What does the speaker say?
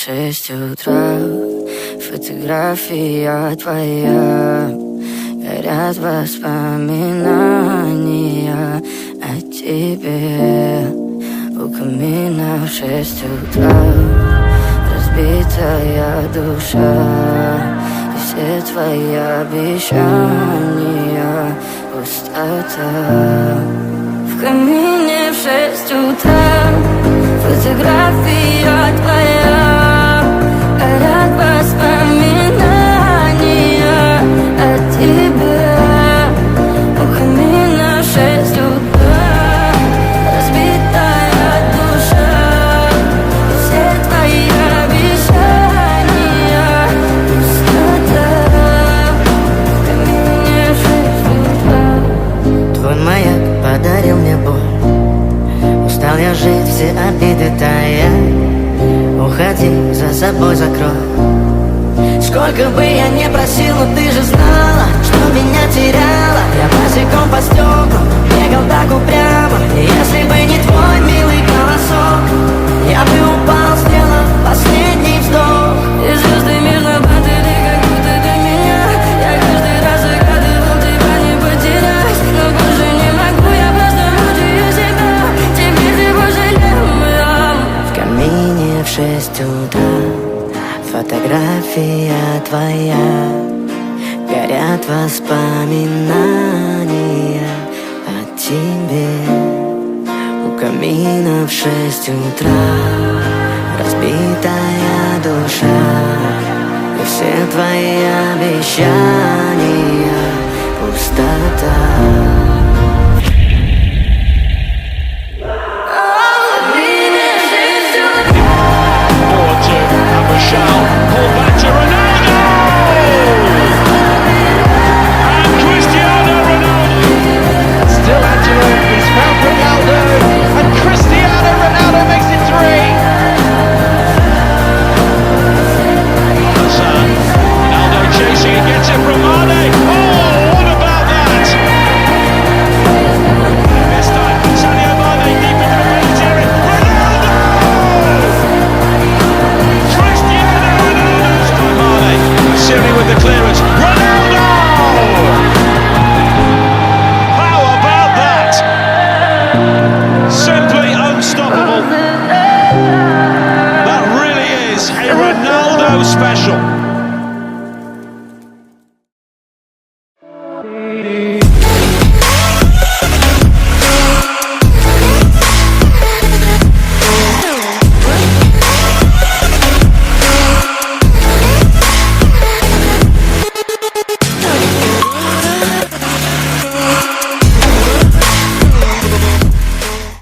6 утра, фотография твоя, горят воспоминания о тебе. У камина в 6 утра, разбитая душа, и все твои обещания пустота. В камине в 6 утра, фотография твоя, горят воспоминания о тебе. У камина в 6 утра, разбитая душа, и все твои обещания пустота. В камине в 6 утра. Твой маяк подарил мне боль, устал я жить, все обиды тая. Уходи, за собой закрой. Сколько бы я не просил, но ты же знала, что меня теряла. Я босиком по стеклам бегал так упрямо, и если бы не твой милый голосок, я бы упал, сделав последний вздох. И звезды между ты как будто до меня. Я каждый раз загадывал тебя не потерять, но больше не могу, я просто мучаю себя. Теперь ты пожалел меня. В камине в 6 утра, фотография твоя, горят воспоминания о тебе. У камина в 6 утра, разбитая душа, и все твои обещания